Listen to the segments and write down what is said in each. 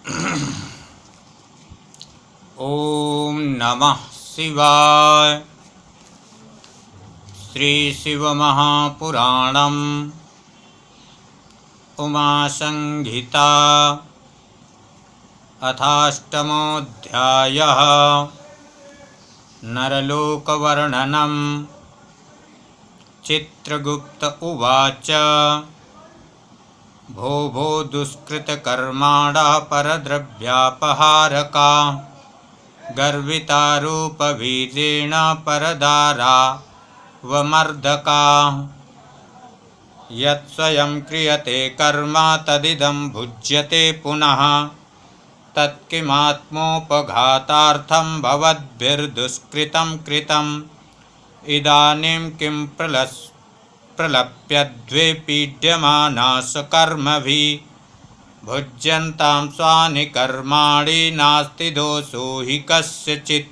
ओम नमः शिवाय। श्री शिवमहापुराणम् उमासंहिता अथाष्टमोऽध्यायः। नरलोकवर्णनम्। चित्रगुप्त उवाच। भो भो दुष्कृतकर्माणः परद्रव्यापहारका गर्विता रूपवीर्येण परदारा वमर्दका। यत्स्वयं क्रियते कर्म तदिदं भुज्यते पुनः तत्किमात्मोपघातार्थं भवद्भिर्दुष्कृतं कृतम्। इदानीं किं प्रलप्यद्वे पीड्यमाना स्वकर्मभिः भुज्यन्तां स्वानि कर्माणि नास्ति दोषो हि कस्यचित्।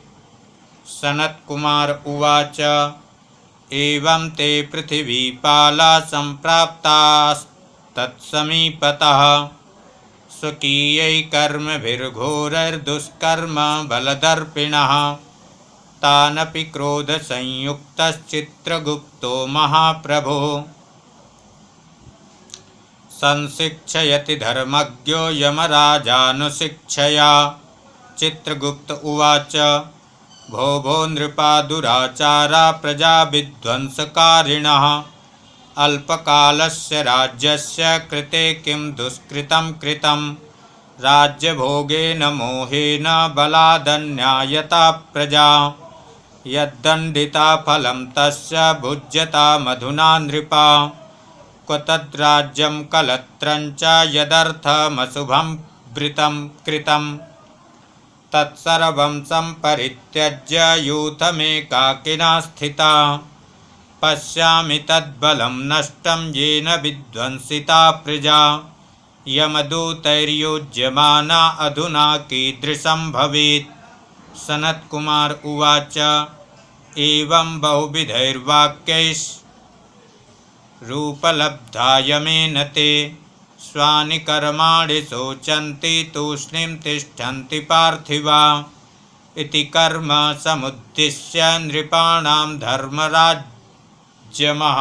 सनत्कुमार उवाच। एवं ते पृथिवीपाला सम्प्राप्तास्तत्समीपतः स्वकीयै कर्मभिर्घोरैर्दुष्कर्म बलदर्पिणः। तानपि क्रोधसंयुक्तश्चित्रगुप्तो महाप्रभो संशिक्षयति धर्मज्ञो यमराजानुशिक्षया। चित्रगुप्त उवाच। भो भो नृपा दुराचारा प्रजाविध्वंसकारिणः अल्पकालस्य राज्यस्य कृते किं दुष्कृतं कृतं। राज्यभोगेन मोहेन बलादन्यायता प्रजा यद्दण्डिता फलं तस्य भुज्यता मधुना नृपा। क्व तद्राज्यं कलत्रञ्च यदर्थमशुभं वृतं कृतं तत्सर्वं सम्परित्यज्य यूथमेकाकिना स्थिता। पश्यामि तद्बलं नष्टं येन विध्वंसिता प्रजा यमदूतैर्युज्यमाना अधुना कीदृशं भवेत्। सनत्कुमार उवाच। एवं बहुविधैर्वाक्यैरूपलब्धायमेन ते स्वानि कर्माणि शोचन्ति तूष्णीं तिष्ठन्ति पार्थिवा। इति कर्म समुद्दिश्य नृपाणां धर्मराज्यमः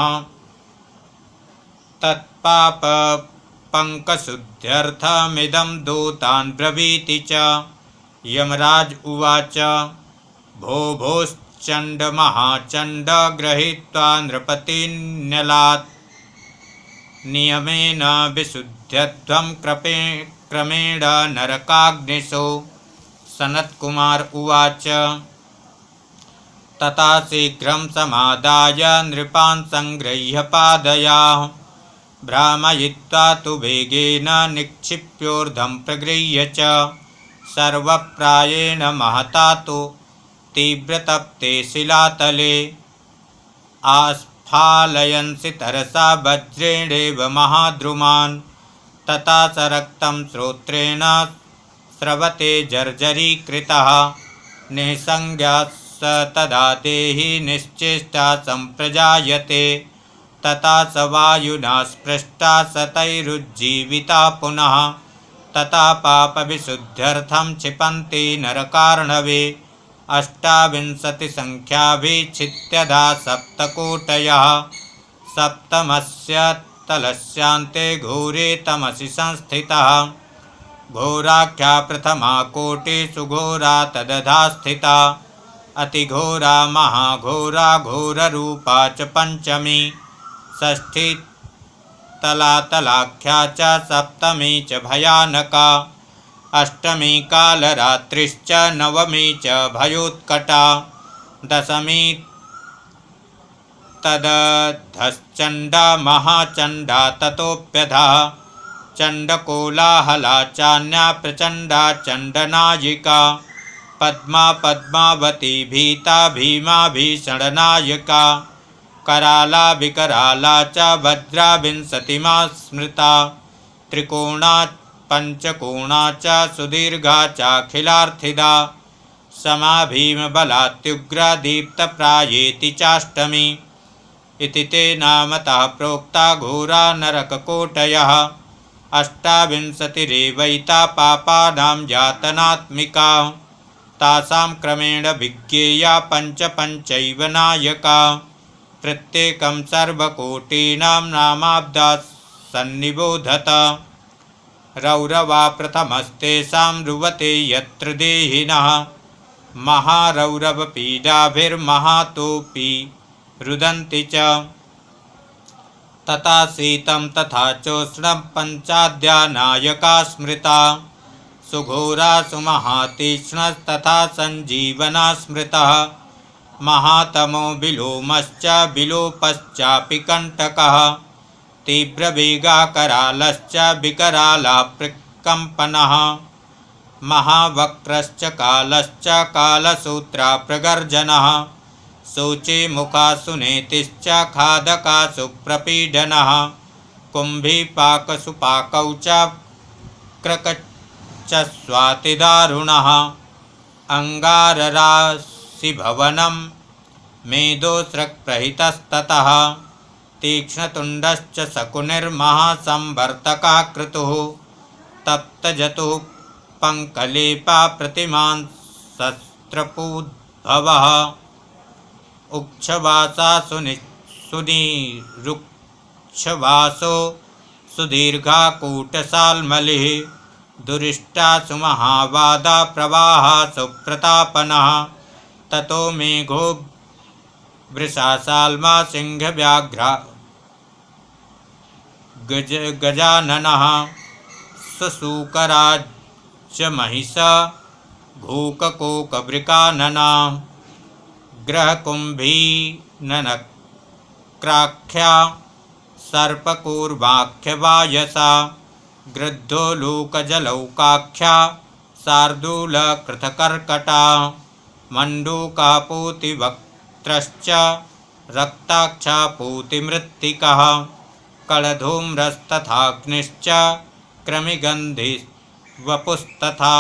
तत्पापपङ्कशुद्ध्यर्थमिदं दूतान् ब्रवीति च। यमराज उवाच। भो भोश्चण्ड महाचण्ड गृहीत्वा नृपतिन्यलात् नियमेन विशुद्ध्यध्वं क्रमेण नरकाग्निशो। सनत्कुमार उवाच। तथा शीघ्रं समादाय नृपान् संगृह्य पादयाः भ्रामयित्वा तु वेगेन निक्षिप्योर्ध्वं प्रगृह्य च सर्वप्रायेण महता तु तीव्रतप्ते शिलातले आस्फालयन्सि तरसा वज्रेणेव महाद्रुमान्। तथा स रक्तं श्रोत्रेण स्रवते जर्जरीकृतः निःसंज्ञा स तदा देहि निश्चेष्टा सम्प्रजायते। तथा स वायुना स्पृष्टा सतैरुज्जीविता पुनः। तथा पापविशुद्ध्यर्थं क्षिपन्ति नरकार्णवे अष्टाविंशतिसङ्ख्याभिच्छित्यधा सप्तकोटयः। सप्तमस्य तलस्यान्ते घोरे तमसि संस्थितः घोराख्या प्रथमा कोटिषु घोरा तदधा स्थिता। अतिघोरा महाघोरा घोररूपा च पंचमी षष्ठी तलातलाख्या च सप्तमी च भयानका अष्टमी कालरात्रिश्च नवमी च भयोत्कटा दशमी तदधश्चण्डा महाचण्डा ततोऽप्यधा चण्डकोलाहला चान्या प्रचण्डा चण्डनायिका पद्मा पद्मावती भीता भीमा भीषणनायिका कराला विकराला च भद्रा विंशतिमा स्मृता त्रिकोणा पंचकोणा च सुदीर्घा चाखिलार्थिदा समा भीमबलात्युग्रा दीप्तप्रायेति चाष्टमी। इति ते नामतः प्रोक्ता घोरा नरककोटयः अष्टाविंशतिरेवैता पापानां यातनात्मिका तासां क्रमेण विज्ञेया पञ्चैव नायका प्रत्येकं सर्वकोटीनां नामाब्दा सन्निबोधत रौरवा प्रथमस्तेषां रुवते यत्र देहिनः महारौरवपीडाभिर्महातोऽपि रुदन्ति च तथा शीतं तथा चोष्णं पञ्चाद्या नायका स्मृता सुघोरा सुमहातीक्ष्णस्तथा सञ्जीवना स्मृतः महातमो विलोमश्च विलोपश्चापि कण्टकः तीव्रवेगः करालश्च विकरालः प्रकम्पनः महावक्रश्च कालश्च कालसूत्रा प्रगर्जनः शोचे मुखा सुनेतिश्च खादका सुप्रपीडनः कुम्भीपाकसुपाकौ च क्रकच्च स्वातिदारुणः अङ्गारराशिभवनं मेदोस्रक्प्रहितस्ततः तीक्ष्णतुण्डश्च शकुनिर्महासंवर्तकः क्रतुः तप्तजतुः पङ्कलेपा प्रतिमान् शस्त्रपूद्भवः उक्षवासा सुनिरुक्षवासो सुदीर्घा कूटसाल्मलिः दुरिष्टा सुमहावादा प्रवाहा सुप्रतापनः ततो मेघो वृषासाल्मा सिंहव्याघ्रा गजाननः सुसूकराज्यमहिष घूककोकवृकानना ग्रहकुम्भीननक्राख्या सर्पकूर्वाख्यवायसा गृद्धो लोकजलौकाख्या शार्दूलकृतकर्कटा मण्डूकापूतिवक्त्रश्च रक्ताक्षा पूतिमृत्तिकः कलधूम्रस्तथाग्निश्च क्रमिगन्धिवपुस्तथा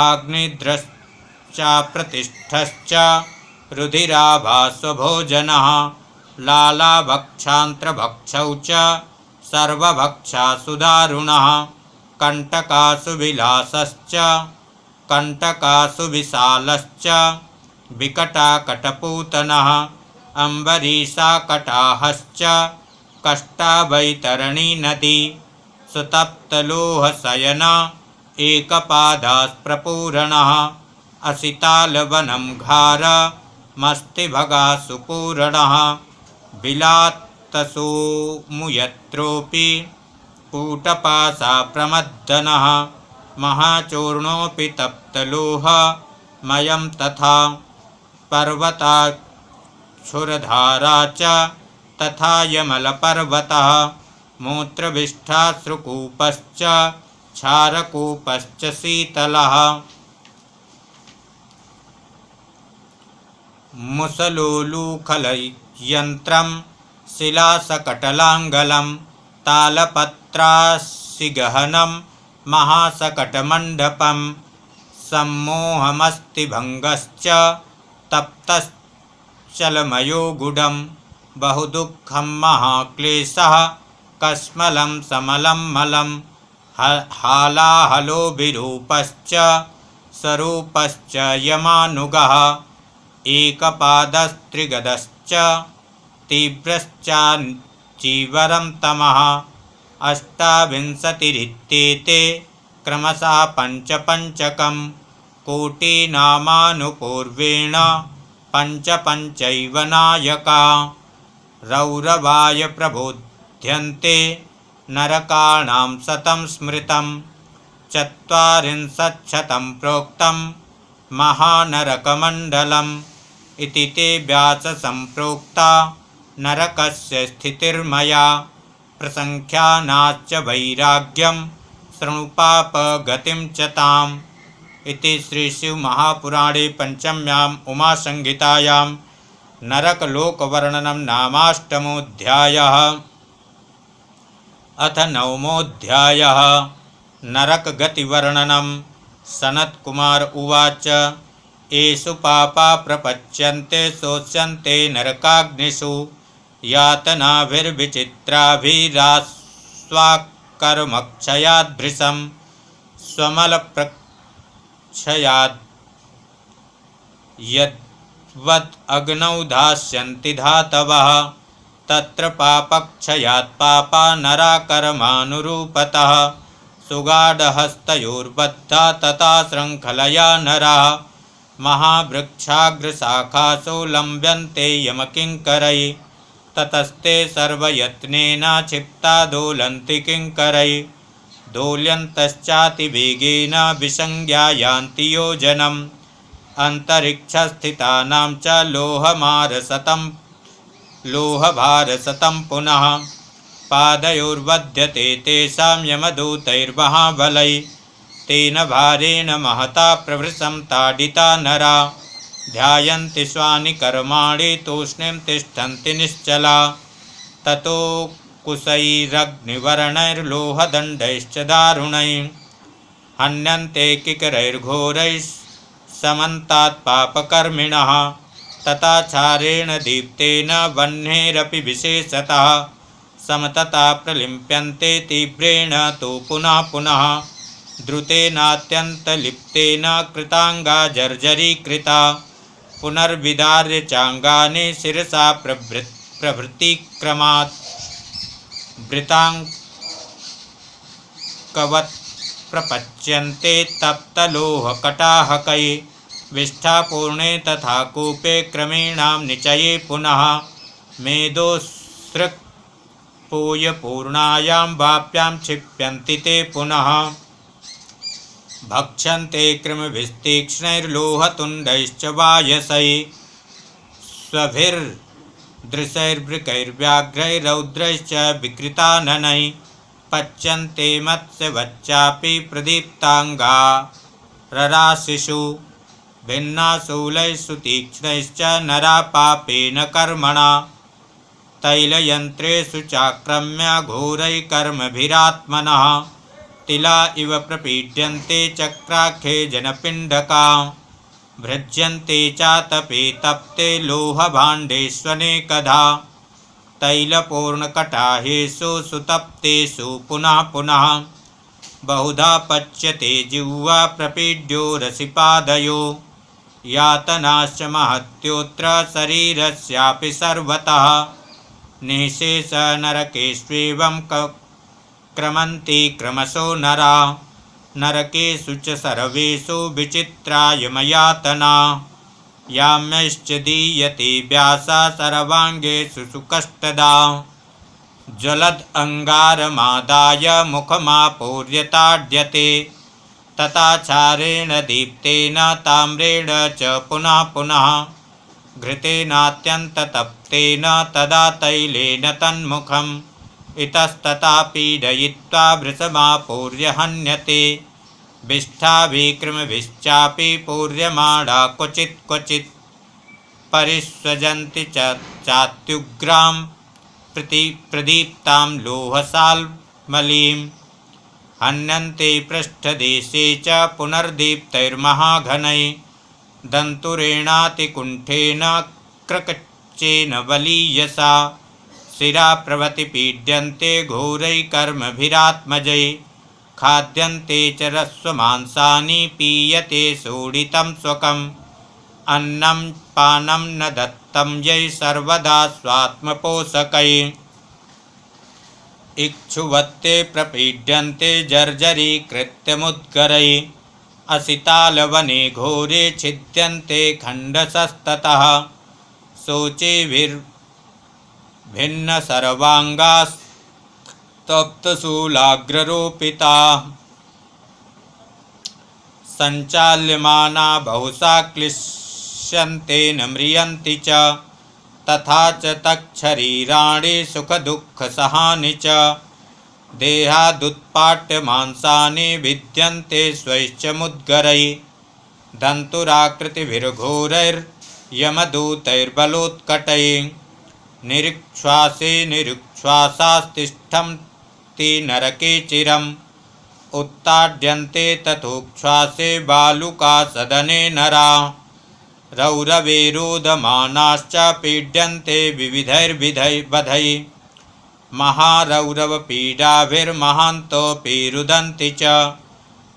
आग्निद्रश्चाप्रतिष्ठश्च रुधिराभास्वभोजनः लालाभक्षान्त्रभक्षौ च सर्वभक्षासुदारुणः कण्टकासुविलासश्च कण्टकासुविशालश्च विकटाकटपूतनः अम्बरीषाकटाहश्च कष्टावैतरणी नदी सुतप्तलोहशयन एकपादास्प्रपूरणः असितालवनं घार मस्तिभगासुपूरणः बिलात्तसोमुयत्रोऽपि कूटपाशाप्रमद्दनः महाचूर्णोऽपि तप्तलोहमयं तथा पर्वताक्षुरधारा च तथा यमलपर्वतः मूत्रविष्ठाश्रुकूपश्च क्षारकूपश्च शीतलः मुसलोलूखलयन्त्रं शिलासकटलाङ्गलं तालपत्रासिगहनं महासकटमण्डपं सम्मोहमस्तिभङ्गश्च तप्तश्चलमयो गुडं बहुदुःखं महाक्लेशः कस्मलं समलं मलं हालाहलो विरूपश्च स्वरूपश्च यमानुगः एकपादस्त्रिगदश्च तीव्रश्चाचीवरं तमः अष्टाविंशतिरित्येते क्रमशः पञ्चपञ्चकं कोटिनामानुपूर्वेण पञ्चैव नायका रौरवाय प्रबोध्यन्ते नरकाणां शतं स्मृतं चत्वारिंशच्छतं प्रोक्तं महानरकमण्डलम् इति ते व्याससम्प्रोक्ता नरकस्य स्थितिर्मया प्रसङ्ख्यानाच्च वैराग्यं शृणुपापगतिं च ताम् इति श्रीशिवमहापुराणे पंचम्याम् उमासंहितायां नरकलोकवर्णनं नामाष्टमोऽध्यायः। अथ नवमोऽध्यायः नरकगतिवर्णनं। सनत्कुमार उवाच एषु पापा प्रपच्यन्ते शोच्यन्ते नरकाग्निषु यातनाभिर्विचित्राभिरास्वाक् कर्मक्षयात् भृशं स्वमलप्रक्षयात् यद्वत् अग्नौ धास्यन्ति धातवः तत्र पापक्षयात् पापा नरा कर्मानुरूपतः सुगाढहस्तयोर्बद्धा तथा शृङ्खलया नराः महावृक्षाग्रशाखासु लम्ब्यन्ते यमकिङ्करैः ततस्ते सर्वयत्नेन क्षिप्ता दोलन्ति किङ्करैः दोल्यन्तश्चातिवेगेन विसंज्ञा यान्ति योजनम् अन्तरिक्षस्थितानां च लोहभारशतं पुनः पादयोर्वध्यते तेषां यमदूतैर्महाबलैः तेन भारेण महता प्रवृशं ताडिता नरा ध्यायन्ति स्वानि कर्माणि तूष्णीं तिष्ठन्ति निश्चला ततो कुशैरग्निवर्णैर्लोहदण्डैश्च दारुणैः हन्यन्ते किकरैर्घोरैः समन्तात् पापकर्मिणः तथाचारेण दीप्तेन वह्नेरपि विशेषतः समतता प्रलिम्प्यन्ते तीव्रेण तु पुनः पुनः द्रुतेनात्यन्तलिप्तेन कृताङ्गा जर्जरीकृता पुनर्विदार्य चाङ्गानि शिरसा प्रभृतिक्रमात् वृताङ्कवत् प्रपच्यन्ते तप्तलोहकटाहकै विष्ठापूर्णे तथा कूपे क्रमेणां निचये पुनः मेदोसृक्पूयपूर्णायां वाप्यां क्षिप्यन्ति ते पुनः भक्ष्यन्ते कृमभिस्तीक्ष्णैर्लोहतुण्डैश्च वायसैः स्वभिर्दृशैर्वृकैर्व्याघ्रैरौद्रैश्च विकृताननैः पच्यन्ते मत्स्यवच्चापि प्रदीप्ताङ्गा रराशिषु भिन्नाशूलैः सुतीक्ष्णैश्च नरा पापेन कर्मणा तैलयन्त्रेषु चाक्रम्य घोरैः कर्मभिरात्मनः तिला इव प्रपीड्यन्ते चक्राख्ये जनपिण्डका भृज्यन्ते चातपे तप्ते लोहभाण्डेष्वनेकधा तैलपूर्णकटाहेषु सुतप्तेषु पुनः पुनः बहुधा पच्यते जिह्वा प्रपीड्यो रसिपादयो यातनाश्च महत्योऽत्र शरीरस्यापि सर्वतः निःशेष नरकेष्वेवं क्रमन्ति क्रमशो नरा नरकेषु च सर्वेषु विचित्रायमयातना याम्यश्च दीयते व्यासा सर्वाङ्गेषु सुकष्टदा ज्वलद् अंगारमादाय मुखमापूर्यताड्यते तथाचारेण दीप्तेन ताम्रेण च पुनः पुनः घृतेनात्यन्ततप्तेन तदा तैलेन तन्मुखम् इतस्तता पीडयित्वा वृषमापूर्य हन्यते विष्ठाभिक्रमभिश्चापि पूर्यमाणा क्वचित् क्वचित् परिस्वजन्ति चात्युग्रां प्रदीप्तां लोहसाल्मलीं हन्यन्ते पृष्ठदेशे च पुनर्दीप्तैर्महाघनैः दन्तुरेणातिकुण्ठेन क्रकच्चेन बलीयसा शिरा प्रभृति पीड्यन्ते घोरैः कर्मभिरात्मजैः खाद्यन्ते च रस्वमांसानि पीयते सोडितं स्वकम् अन्नं पानं न दत्तं यै सर्वदा स्वात्मपोषकैः इक्षुवत्ते प्रपीड्यन्ते जर्जरीकृत्यमुद्गरैः असितालवने घोरे छिद्यन्ते खण्डशस्ततः शोचिभिर्भिन्नसर्वाङ्गास्तप्तशूलाग्ररोपिताः सञ्चाल्यमाना बहुशा क्लिश्यन्ते न म्रियन्ति च तथा च तच्छरीराणि सुखदुःखसहानि च देहादुत्पाट्यमांसानि विद्यन्ते स्वैश्च मुद्गरैः दन्तुराकृतिभिर्घोरैर्यमदूतैर्बलोत्कटैः निरीक्ष्वासे निरीक्ष्वासास्तिष्ठन्ति नरके चिरम् उत्ताड्यन्ते तथोक्ष्वासे बालुका सदने नरा रौरवे रोदमानाश्च पीड्यन्ते विविधैर्विधैर्वधैः महारौरवपीडाभिर्महान्तोऽपि रुदन्ति च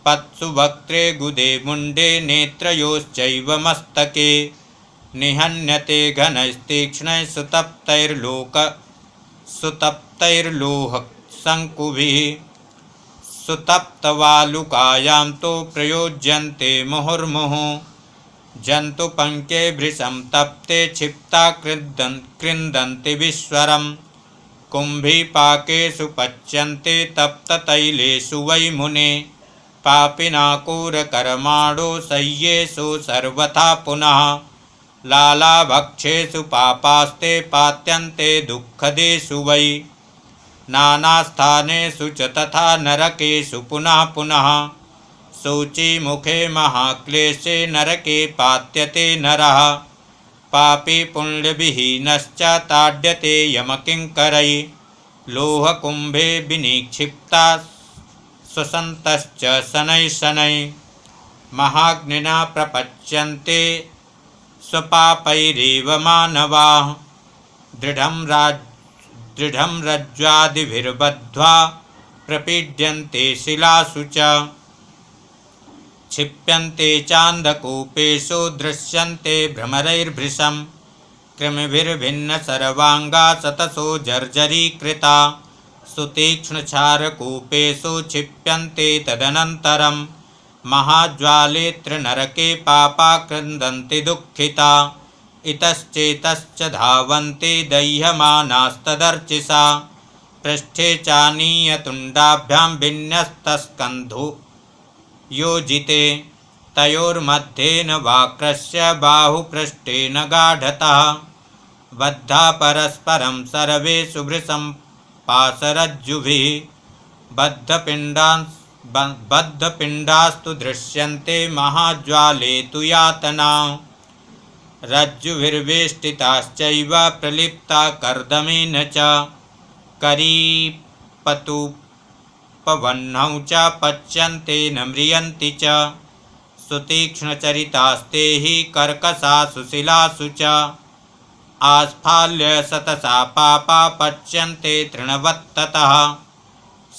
पत्सु वक्त्रे गुदे मुण्डे नेत्रयोश्चैव मस्तके निहन्यते घनैस्तीक्ष्णैः सुतप्तैर्लोहशङ्कुभिः सुतप्तवालुकायां तु प्रयोज्यन्ते मुहुर्मुहुः जन्तुपङ्के भृशं तप्ते क्षिप्ता कृन्दन्ति विश्वरम् कुम्भीपाकेषु पच्यन्ते तप्ततैलेषु वै मुने पापिनाकूरकर्माणो शय्येषु सर्वथा पुनः लालाभक्षेषु पापास्ते पात्यन्ते दुःखदेषु वै नानास्थानेषु च तथा नरकेषु पुनः पुनः शोचिमुखे महाक्लेशे नरके पात्यते नरः पापी पुण्यविहीनश्च ताड्यते यमकिङ्करैः लोहकुम्भे विनिक्षिप्ता स्वसन्तश्च शनैः शनैः महाग्निना प्रपच्यन्ते स्वपापैरेव मानवाः दृढं रज्ज्वादिभिर्बद्ध्वा प्रपीड्यन्ते शिलासु च क्षिप्यन्ते चान्धकूपेषु दृश्यन्ते भ्रमरैर्भृशं कृमिभिर्भिन्नसर्वाङ्गा सतसो जर्जरीकृता सुतीक्ष्णक्षारकूपेषु क्षिप्यन्ते तदनन्तरं महाज्वालेऽत्र नरके पापा क्रन्दन्ति दुःखिता इतश्चेतश्च धावन्ते दह्यमानास्तदर्चिषा पृष्ठे चानीयतुण्डाभ्यां विन्यस्तस्कन्धो योजिते तयोर्मध्येन वाक्रस्य बाहुपृष्ठेन गाढतः बद्धा परस्परं सर्वे सुभृशं पाशरज्जुभिः बद्धपिण्डास्तु दृश्यन्ते महाज्वाले तु यातना रज्जुभिर्वेष्टिताश्चैव प्रलिप्ता कर्दमेन च करीपतुपवह्नौ च पच्यन्ते न म्रियन्ति च सुतीक्ष्णचरितास्ते हि कर्कशासु शिलासु च आस्फाल्य सतसा पापा पच्यन्ते तृणवत्ततः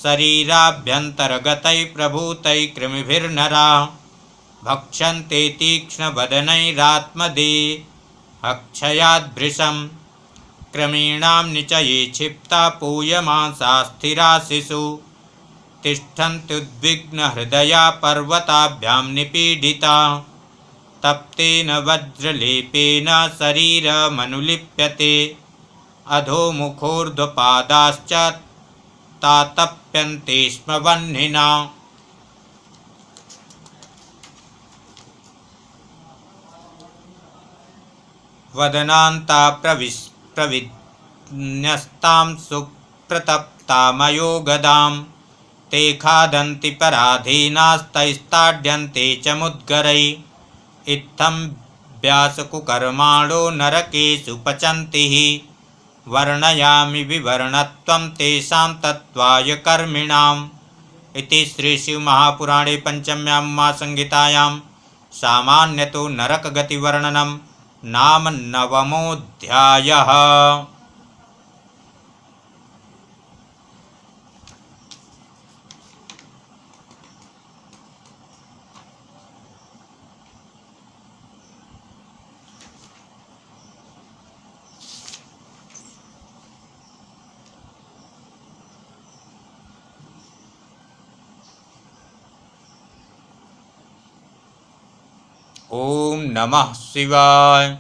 शरीराभ्यन्तर्गतैः प्रभूतैः कृमिभिर्नराः भक्षन्ते तीक्ष्णवदनैरात्मदेहक्षयाद्भृशं क्रमीणां निचये क्षिप्ता पूयमांसा स्थिरा शिशु तिष्ठन्त्युद्विग्नहृदया पर्वताभ्यां निपीडिता तप्तेन वज्रलेपेन शरीरमनुलिप्यते अधोमुखोर्ध्वपादाश्च तातप्यन्ते स्म वह्निना वदनान्ता प्रविन्यस्तां सुप्रतप्तामयो गदां ते खादन्ति पराधीनास्तैस्ताड्यन्ते च मुद्गरैः इत्थं व्यासकुकर्माणो नरकेषु पचन्ति हि वर्णयामि विवरणत्वं तेषां तत्त्वाय कर्मिणाम् इति श्रीशिवमहापुराणे पञ्चम्यां महासंहितायां सामान्यतो नरकगतिवर्णनं नाम 9मोऽध्यायः। ओम नमः शिवाय।